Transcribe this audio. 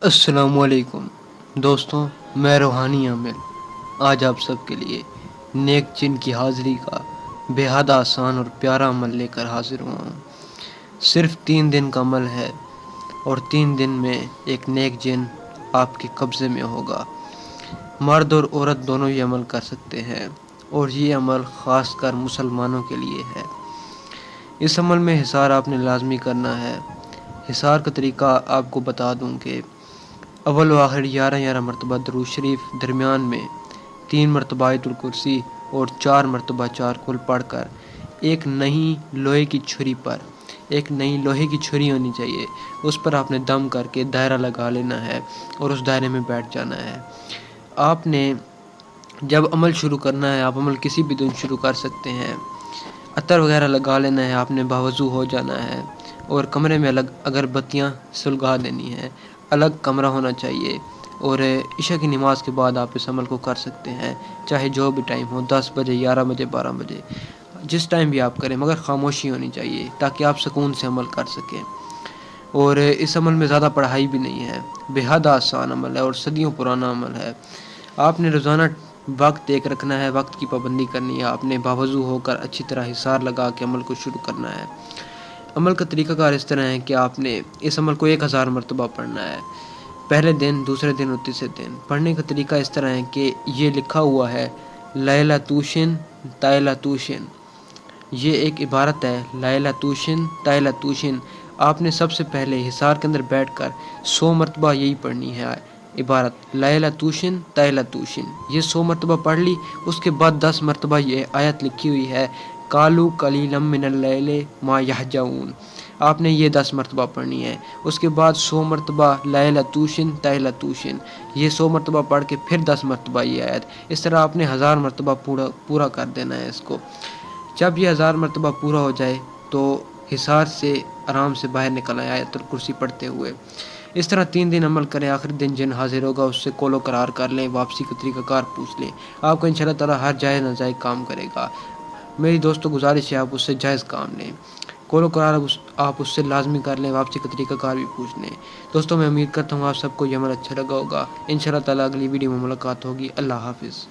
السلام علیکم دوستوں، میں روحانی عامل آج آپ سب کے لیے نیک جن کی حاضری کا بے حد آسان اور پیارا عمل لے کر حاضر ہوا ہوں۔ صرف 3 دن کا عمل ہے اور 3 دن میں ایک نیک جن آپ کے قبضے میں ہوگا۔ مرد اور عورت دونوں یہ عمل کر سکتے ہیں اور یہ عمل خاص کر مسلمانوں کے لیے ہے۔ اس عمل میں حصار آپ نے لازمی کرنا ہے۔ حصار کا طریقہ آپ کو بتا دوں کہ اول و آخر 11 مرتبہ درود شریف، درمیان میں 3 مرتبہ آیت الکرسی اور 4 مرتبہ 4 کل پڑھ کر ایک نئی لوہے کی چھری ہونی چاہیے، اس پر آپ نے دم کر کے دائرہ لگا لینا ہے اور اس دائرے میں بیٹھ جانا ہے۔ آپ نے جب عمل شروع کرنا ہے، آپ عمل کسی بھی دن شروع کر سکتے ہیں۔ عطر وغیرہ لگا لینا ہے، آپ نے باوضو ہو جانا ہے اور کمرے میں الگ اگربتیاں سلگا دینی ہیں، الگ کمرہ ہونا چاہیے، اور عشاء کی نماز کے بعد آپ اس عمل کو کر سکتے ہیں، چاہے جو بھی ٹائم ہو، 10 بجے، 11 بجے، 12 بجے، جس ٹائم بھی آپ کریں، مگر خاموشی ہونی چاہیے تاکہ آپ سکون سے عمل کر سکیں۔ اور اس عمل میں زیادہ پڑھائی بھی نہیں ہے، بے حد آسان عمل ہے اور صدیوں پرانا عمل ہے۔ آپ نے روزانہ وقت ایک رکھنا ہے، وقت کی پابندی کرنی ہے، آپ نے باوضو ہو کر اچھی طرح حصار لگا کے عمل کو شروع کرنا ہے۔ عمل کا طریقہ کار اس طرح ہے کہ آپ نے اس عمل کو 1000 مرتبہ پڑھنا ہے، پہلے دن، دوسرے دن اور تیسرے دن۔ پڑھنے کا طریقہ اس طرح ہے کہ یہ لکھا ہوا ہے لیلہ توشن تائلہ توشن، یہ ایک عبارت ہے، لیلہ توشن تائلہ توشن۔ آپ نے سب سے پہلے حصار کے اندر بیٹھ کر 100 مرتبہ یہی پڑھنی ہے عبارت، لیلہ توشن تائلہ توشن۔ یہ 100 مرتبہ پڑھ لی، اس کے بعد 10 مرتبہ یہ آیت لکھی ہوئی ہے، قالوا قلیلا من اللیل ما یہجعون، آپ نے یہ 10 مرتبہ پڑھنی ہے۔ اس کے بعد 100 مرتبہ لیلہ توشن تائلہ توشن، یہ 100 مرتبہ پڑھ کے پھر 10 مرتبہ یہ آیت، اس طرح آپ نے 1000 مرتبہ پورا کر دینا ہے اس کو۔ جب یہ 1000 مرتبہ پورا ہو جائے تو حصار سے آرام سے باہر نکل آئے آیت الکرسی پڑھتے ہوئے۔ اس طرح 3 دن عمل کریں، آخری دن جن حاضر ہوگا اس سے قول و قرار کر لیں، واپسی کا طریقہ کار پوچھ لیں، آپ کو انشاءاللہ تعالی ہر جائز ناجائز کام کرے گا۔ میری دوستوں گزارش ہے آپ اس سے جائز کام لیں، قول و قرار آپ اس سے لازمی کر لیں، واپسی کا طریقہ کار بھی پوچھ لیں۔ دوستوں میں امید کرتا ہوں آپ سب کو یہ عمل اچھا لگا ہوگا۔ انشاءاللہ تعالی اگلی ویڈیو میں ملاقات ہوگی۔ اللہ حافظ۔